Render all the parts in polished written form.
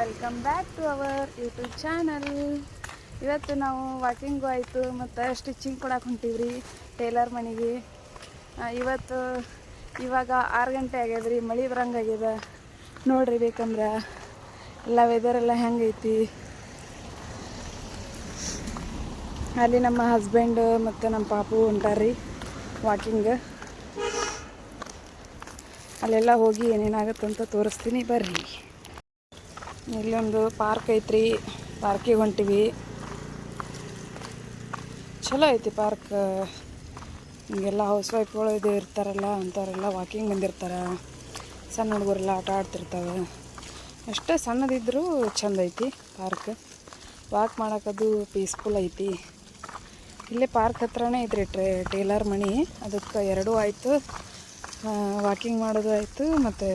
Welcome back to our YouTube channel. ಇವತ್ತು ನಾವು walking ಆಯಿತು ಮತ್ತು ಸ್ಟಿಚಿಂಗ್ ಕೊಡಕ್ಕೆ ಹೊಂಟೀವ್ರಿ ಟೇಲರ್ ಮನೆಗೆ. ಇವಾಗ 6 ಗಂಟೆ ಆಗ್ಯದ್ರಿ. ಮಳೆ ಬರಂಗಾಗ್ಯದ ನೋಡ್ರಿ. ಬೇಕಂದ್ರೆ ಎಲ್ಲ ವೆದರೆಲ್ಲ ಹೆಂಗೈತಿ. ಅಲ್ಲಿ ನಮ್ಮ ಹಸ್ಬೆಂಡ್ ಮತ್ತು ನಮ್ಮ ಪಾಪು ಹೊಂಟಾರ್ರಿ ವಾಕಿಂಗ್. ಅಲ್ಲೆಲ್ಲ ಹೋಗಿ ಏನೇನಾಗುತ್ತಂತ ತೋರಿಸ್ತೀನಿ ಬರ್ರಿ. ಇಲ್ಲೊಂದು ಪಾರ್ಕ್ ಐತ್ರಿ, ಪಾರ್ಕಿಗೆ ಹೊಂಟಿವಿ. ಚಲೋ ಐತಿ ಪಾರ್ಕ್. ಹಿಂಗೆಲ್ಲ ಹೌಸ್ ವೈಫ್ಗಳು ಇದು ಇರ್ತಾರಲ್ಲ ಅಂಥವ್ರೆಲ್ಲ ವಾಕಿಂಗ್ ಬಂದಿರ್ತಾರೆ. ಸಣ್ಣ ಹುಡುಗರೆಲ್ಲ ಆಟ ಆಡ್ತಿರ್ತಾವೆ. ಅಷ್ಟೇ ಸಣ್ಣದಿದ್ದರೂ ಚಂದ ಐತಿ ಪಾರ್ಕ್. ವಾಕ್ ಮಾಡೋಕ್ಕದು ಪೀಸ್ಫುಲ್ ಐತಿ. ಇಲ್ಲೇ ಪಾರ್ಕ್ ಹತ್ರನೇ ಐತ್ರಿ ಟೇಲರ್ ಮನೆ. ಅದಕ್ಕೆ ಎರಡೂ ಆಯಿತು, ವಾಕಿಂಗ್ ಮಾಡೋದು ಆಯಿತು ಮತ್ತು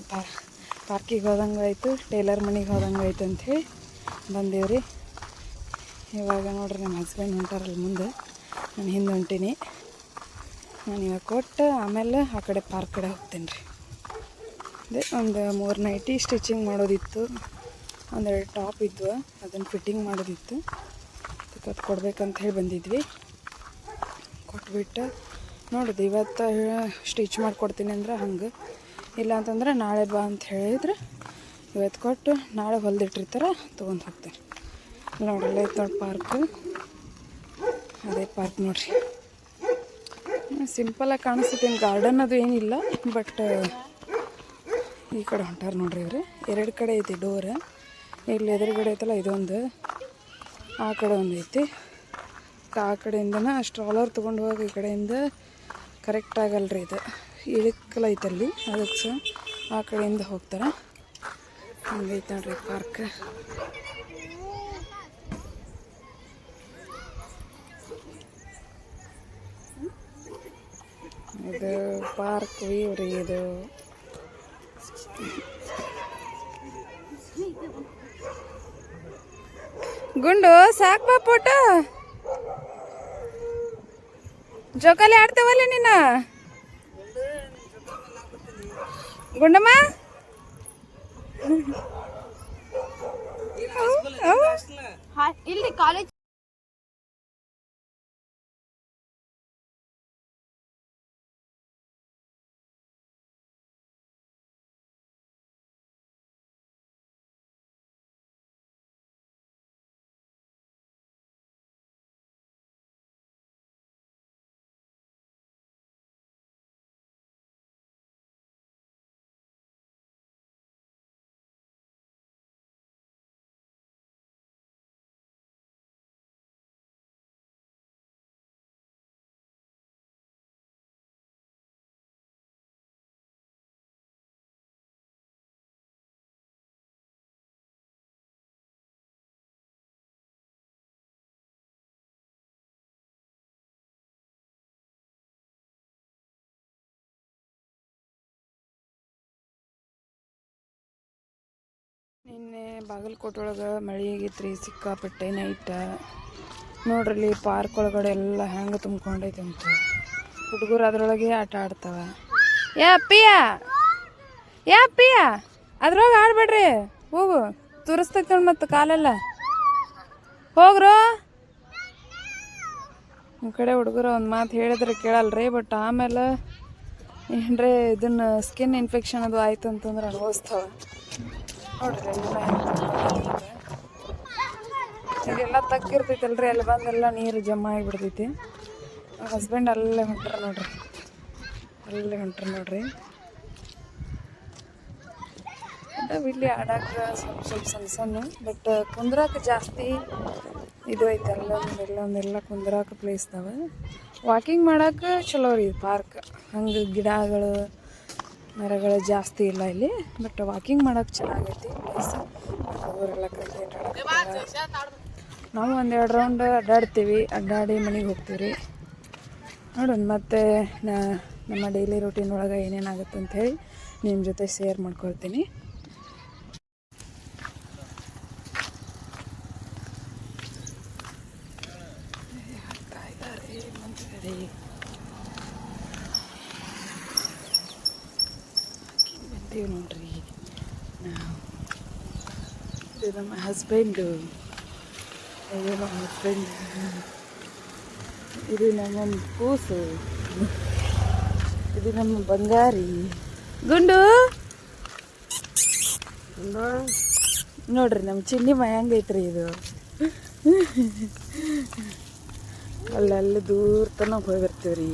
ಪಾರ್ಕಿಗೆ ಹೋದಂಗೆ ಆಯಿತು, ಟೇಲರ್ ಮನೆಗೆ ಹೋದಂಗೆ ಆಯ್ತು ಅಂಥೇಳಿ ಬಂದೀವ್ರಿ. ಇವಾಗ ನೋಡ್ರಿ ನಮ್ಮ ಹಸ್ಬೆಂಡ್ ಹೊಂಟಾರಲ್ಲ ಮುಂದೆ, ನಾನು ಹಿಂದೆ ಹೊಂಟೀನಿ. ನಾನು ಇವಾಗ ಕೊಟ್ಟು ಆಮೇಲೆ ಆ ಕಡೆ ಪಾರ್ಕ್ ಕಡೆ ಹೋಗ್ತೀನಿ ರೀ. ಅದೇ ಒಂದು 3 ನೈಟಿ ಸ್ಟಿಚಿಂಗ್ ಮಾಡೋದಿತ್ತು, ಒಂದೆರಡು ಟಾಪ್ ಇದ್ವು, ಅದನ್ನು ಫಿಟ್ಟಿಂಗ್ ಮಾಡೋದಿತ್ತು. ಅದಕ್ಕೆ ಅದು ಕೊಡ್ಬೇಕಂತ ಹೇಳಿ ಬಂದಿದ್ವಿ. ಕೊಟ್ಬಿಟ್ಟು ನೋಡೋದು ಇವತ್ತು ಸ್ಟಿಚ್ ಮಾಡಿಕೊಡ್ತೀನಿ ಅಂದ್ರೆ ಹಂಗೆ, ಇಲ್ಲ ಅಂತಂದ್ರೆ ನಾಳೆ ಬಾ ಅಂತ ಹೇಳಿದ್ರೆ ಇವತ್ತು ಕೊಟ್ಟು ನಾಳೆ ಹೊಲಿದಿಟ್ಟಿರ್ತಾರೆ ತೊಗೊಂಡು ಹೋಗ್ತೀನಿ. ನೋಡ್ರಿ ಐತೆ ನೋಡಿ ಪಾರ್ಕು. ಅದೇ ಪಾರ್ಕ್ ನೋಡ್ರಿ, ಸಿಂಪಲಾಗಿ ಕಾಣಿಸುತ್ತೆ. ಗಾರ್ಡನ್ ಅದು ಏನಿಲ್ಲ, ಬಟ್ ಈ ಕಡೆ ಹೊಂಟಾರ ನೋಡ್ರಿ ಇವ್ರು. 2 ಕಡೆ ಐತಿ ಡೋರ್. ಇಲ್ಲಿ ಎದುರುಗಡೆ ಐತಲ್ಲ ಇದೊಂದು, ಆ ಕಡೆ ಒಂದು ಐತಿ. ಆ ಕಡೆಯಿಂದನ ಸ್ಟ್ರಾಲರ್ ತೊಗೊಂಡು ಹೋಗಿ ಈ ಕಡೆಯಿಂದ ಕರೆಕ್ಟ್ ಆಗಲ್ರಿ, ಇದು ಇಳಿಕಲೈತಲ್ಲಿ, ಅದಕ್ಕೆ ಸಹ ಆ ಕಡೆಯಿಂದ ಹೋಗ್ತಾರೆ. ಹಂಗೈತೆ ನೋಡ್ರಿ ಪಾರ್ಕ್. ಇದು ಪಾರ್ಕ್ ವ್ಯೂ ರೀ ಇದು. ಗುಂಡು ಸಾಕು ಬಾ ಪೋಟ. ಜೋಕಾಲಿ ಆಡ್ತೇವಲ್ಲ ನೀನು ಗುಂಡಮ್ಮ. ಇಲ್ಲಿ ಕಾಲೇಜ್ ನಿನ್ನೆ ಬಾಗಲಕೋಟೆ ಒಳಗೆ ಮಳೆ ಆಗೈತ್ರಿ ಸಿಕ್ಕಾಪಟ್ಟೆ ನೈಟ. ನೋಡ್ರಲ್ಲಿ ಪಾರ್ಕ್ ಒಳಗಡೆ ಎಲ್ಲ ಹೆಂಗೆ ತುಂಬ್ಕೊಂಡೈತೆ ಅಂತ. ಹುಡುಗರು ಅದರೊಳಗೆ ಆಟ ಆಡ್ತಾವೆ. ಯಾ ಅಪ್ಪಿಯ ಅದ್ರೊಳಗೆ ಆಡ್ಬೇಡ್ರಿ, ಹೋಗು ತುರಿಸ್ತೈತೆ ಮತ್ತು ಕಾಲೆಲ್ಲ ಹೋಗ್ರು. ನಿಮ್ಮ ಕಡೆ ಹುಡುಗರು ಒಂದು ಮಾತು ಹೇಳಿದ್ರೆ ಕೇಳಲ್ರಿ, ಬಟ್ ಆಮೇಲೆ ಏನ್ರಿ ಇದನ್ನು ಸ್ಕಿನ್ ಇನ್ಫೆಕ್ಷನ್ ಅದು ಆಯ್ತು ಅಂತಂದ್ರೆ ಅನುಭವಿಸ್ತಾವೆ. ನೋಡ್ರಿ ಇದೆಲ್ಲ ತಕ್ಕಿರ್ತೈತಲ್ರಿ, ಅಲ್ಲಿ ಬಂದೆಲ್ಲ ನೀರು ಜಮಾ ಆಗಿಬಿಡ್ತೈತಿ. ಹಸ್ಬೆಂಡ್ ಅಲ್ಲೇ ಹೊಂಟ್ರ ನೋಡ್ರಿ. ಅದಾವ ಇಲ್ಲಿ ಆಡಕ್ಕೆ ಸ್ವಲ್ಪ ಸಣ್ಣ, ಬಟ್ ಕುಂದ್ರಾಕ ಜಾಸ್ತಿ ಇದು ಐತೆ. ಎಲ್ಲೊಂದೆಲ್ಲ ಕುಂದ್ರಾಕ ಪ್ಲೇಸ್ ಇದಾವೆ. ವಾಕಿಂಗ್ ಮಾಡೋಕೆ ಚಲೋ ರೀ ಪಾರ್ಕ್. ಹಂಗೆ ಗಿಡಗಳು ಮರಗಳು ಜಾಸ್ತಿ ಇಲ್ಲ ಇಲ್ಲಿ, ಬಟ್ ವಾಕಿಂಗ್ ಮಾಡೋಕೆ ಚೆನ್ನಾಗೈತಿ ಪ್ಲೇಸ್. ಅವರೆಲ್ಲ ಕ್ರಿಕೆಟ್ ಆಡೋಕೆ ನಾವು 1-2 ರೌಂಡ್ ಅಡ್ಡಾಡ್ತೀವಿ. ಅಡ್ಡಾಡಿ ಮನೆಗೆ ಹೋಗ್ತೀವಿ ರೀ. ನೋಡೋಣ ಮತ್ತೆ ನಮ್ಮ ಡೈಲಿ ರೂಟೀನ್ ಒಳಗೆ ಏನೇನಾಗುತ್ತೆ ಅಂಥೇಳಿ ನಿಮ್ಮ ಜೊತೆ ಶೇರ್ ಮಾಡ್ಕೊಳ್ತೀನಿ. ಬಂದೀವಿ ನೋಡ್ರಿ ನಾವು. ಇದು ನಮ್ಮ ಹಸ್ಬೆಂಡು, ಇದು ನಮ್ಮ ಹಸ್ಬೆಂಡ್, ಇದು ನಮ್ಮ ಕೂಸು, ಇದು ನಮ್ಮ ಬಂಗಾರಿ ಗುಂಡು. ನೋಡ್ರಿ ನಮ್ಮ ಚಿನ್ನಿ ಹೆಂಗೈತ್ರಿ ಇದು. ಅಲ್ಲೆಲ್ಲ ದೂರ ತನಕ ಹೋಗಿ ಬರ್ತೀವ್ರಿ.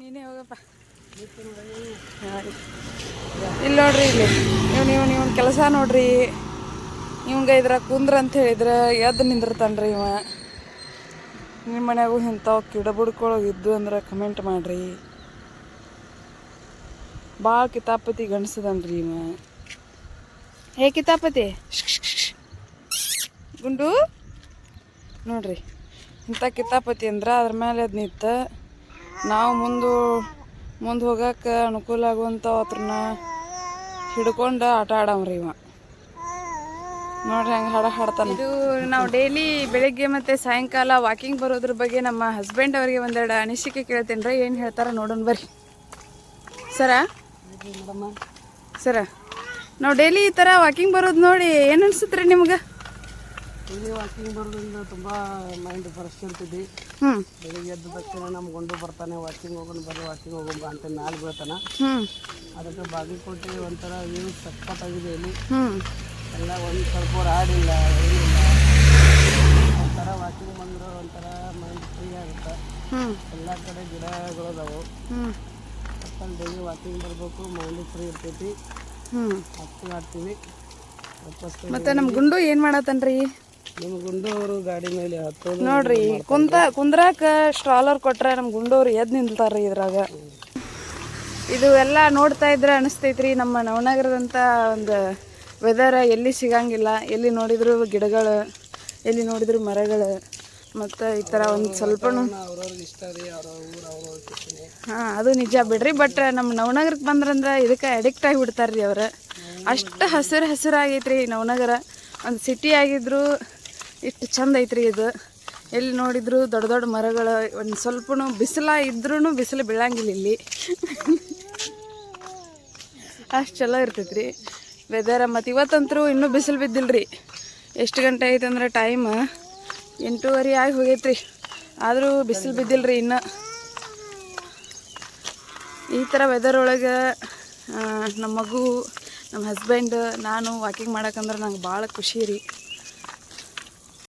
ನೀನೇ ಹೋಗಪ್ಪ. ಇಲ್ಲಿ ನೋಡ್ರಿ, ಇಲ್ಲಿ ನೀವು ಕೆಲಸ ನೋಡ್ರಿ. ಇವಂಗ ಇದ್ರಾಗ ಕುಂದ್ರ ಅಂತ ಹೇಳಿದ್ರೆ ಎದ್ದು ನಿಂದಿರ್ತಾನ್ರಿ ಇವ. ನಿಮ್ಮ ಮನ್ಯಾಗೂ ಇಂಥವು ಗಿಡಬುಡ್ಕೊಳಗಿದ್ದು ಅಂದ್ರೆ ಕಮೆಂಟ್ ಮಾಡಿರಿ. ಭಾಳ ಕಿತಾಪತಿ ಗಣಸದನ್ರಿ ಇವ. ಹೇ ಕಿತಾಪತಿ ಗುಂಡು ನೋಡ್ರಿ, ಇಂಥ ಕಿತಾಪತಿ ಅಂದ್ರೆ ಅದ್ರ ಮೇಲೆ ಅದು ನಿಂತು ನಾವು ಮುಂದೆ ಹೋಗಕ್ಕೆ ಅನುಕೂಲ ಆಗುವಂಥ ಅತ್ರನ್ನ ಹಿಡ್ಕೊಂಡು ಆಟ ಆಡವ್ರಿ ಇವ. ನೋಡ್ರಿ ಹಂಗೆ ಹಾಡ್ತಾನೆ. ಇದು ನಾವು ಡೈಲಿ ಬೆಳಗ್ಗೆ ಮತ್ತು ಸಾಯಂಕಾಲ ವಾಕಿಂಗ್ ಬರೋದ್ರ ಬಗ್ಗೆ ನಮ್ಮ ಹಸ್ಬೆಂಡ್ ಅವರಿಗೆ ಒಂದೆರಡು ಅನಿಸಿಕೆ ಕೇಳ್ತೀನಿ ರೀ. ಏನು ಹೇಳ್ತಾರೆ ನೋಡೋಣ ಬರ್ರಿ. ಸರ ನಾವು ಡೈಲಿ ಈ ಥರ ವಾಕಿಂಗ್ ಬರೋದು ನೋಡಿ ಏನು ಅನ್ಸುತ್ತೆ ರೀ ನಿಮ್ಗೆ? ಡೈಲಿ ವಾಕಿಂಗ್ ಬರೋದ್ರಿಂದ ತುಂಬ ಮೈಂಡ್ ಫ್ರೆಶ್ ಇರ್ತಿದ್ವಿ. ಬೆಳಿಗ್ಗೆ ಎದ್ದ ತಕ್ಷಣ ನಮ್ಮ ಗುಂಡು ಬರ್ತಾನೆ, ವಾಕಿಂಗ್ ಹೋಗೋಣ ಅಂತ ಮ್ಯಾಲೆ ಬೀಳ್ತಾನೆ. ಅದಕ್ಕೆ ಬಾಗಲಕೋಟೆ ಒಂಥರ ವ್ಯೂ ಸಖತ್ತಾಗಿದೆ. ಇಲ್ಲಿ ಎಲ್ಲ ಒಂದು ಸ್ವಲ್ಪ ರಾಡಿಲ್ಲ, ಏನಿಲ್ಲ. ಒಂಥರ ವಾಕಿಂಗ್ ಬಂದ್ರೆ ಒಂಥರ ಮೈಂಡ್ ಫ್ರೀ ಆಗುತ್ತೆ. ಎಲ್ಲ ಕಡೆ ಗಿಡಗಳು ಅದಾವು. ಡೈಲಿ ವಾಕಿಂಗ್ ಬರಬೇಕು, ಮೈಂಡ್ ಫ್ರೀ ಇರ್ತೈತಿ. ಮಾಡ್ತೀವಿ. ಮತ್ತೆ ನಮ್ಮ ಗುಂಡು ಏನು ಮಾಡತ್ತನ್ರಿ? ನಮ್ಮ ಗುಂಡವರು ಗಾಡಿ ಮೇಲೆ ಹತ್ತೋದು ನೋಡ್ರಿ. ಕುಂದ್ರಾಕ ಸ್ಟ್ರಾಲರ್ ಕೊಟ್ರೆ ನಮ್ಮ ಗುಂಡವ್ರು ಎದ್ದು ನಿಲ್ತಾರ್ರಿ ಇದ್ರಾಗ. ಇದು ಎಲ್ಲ ನೋಡ್ತಾ ಇದ್ರೆ ಅನಿಸ್ತೈತ್ರಿ ನಮ್ಮ ನವನಗರದಂಥ ಒಂದು ವೆದರ್ ಎಲ್ಲಿ ಸಿಗಂಗಿಲ್ಲ. ಎಲ್ಲಿ ನೋಡಿದ್ರು ಗಿಡಗಳು, ಎಲ್ಲಿ ನೋಡಿದ್ರು ಮರಗಳು, ಮತ್ತು ಈ ಥರ ಒಂದು ಸ್ವಲ್ಪ ಹಾಂ ಅದು ನಿಜ ಬಿಡ್ರಿ. ಬಟ್ ನಮ್ಮ ನವನಗರಕ್ಕೆ ಬಂದ್ರಂದ್ರೆ ಇದಕ್ಕೆ ಅಡಿಕ್ಟ್ ಆಗಿಬಿಡ್ತಾರೆ ರೀ ಅವ್ರು. ಅಷ್ಟು ಹಸಿರಾಗೈತ್ರಿ ನವನಗರ. ಒಂದು ಸಿಟಿ ಆಗಿದ್ರು ಇಷ್ಟು ಚಂದ ಐತ್ರಿ ಇದು. ಎಲ್ಲಿ ನೋಡಿದ್ರು ದೊಡ್ಡ ದೊಡ್ಡ ಮರಗಳು. ಒಂದು ಸ್ವಲ್ಪ ಬಿಸಿಲ ಇದ್ರೂ ಬಿಸಿಲು ಬೀಳಂಗಿಲ್ಲ ಇಲ್ಲಿ. ಅಷ್ಟು ಚಲೋ ಇರ್ತೈತ್ರಿ ವೆದರ್. ಮತ್ತು ಇವತ್ತಂತರೂ ಇನ್ನೂ ಬಿಸಿಲು ಬಿದ್ದಿಲ್ರಿ. ಎಷ್ಟು ಗಂಟೆ ಐತೆ ಅಂದ್ರೆ ಟೈಮ್ 8:30 ಆಗಿ ಹೋಗೈತ್ರಿ. ಆದರೂ ಬಿಸಿಲು ಬಿದ್ದಿಲ್ರಿ ಇನ್ನು. ಈ ಥರ ವೆದರ್ ಒಳಗೆ ನಮ್ಮ ಮಗು, ನಮ್ಮ ಹಸ್ಬೆಂಡ್, ನಾನು ವಾಕಿಂಗ್ ಮಾಡಕ್ಕಂದ್ರೆ ನಂಗೆ ಭಾಳ ಖುಷಿ ರೀ.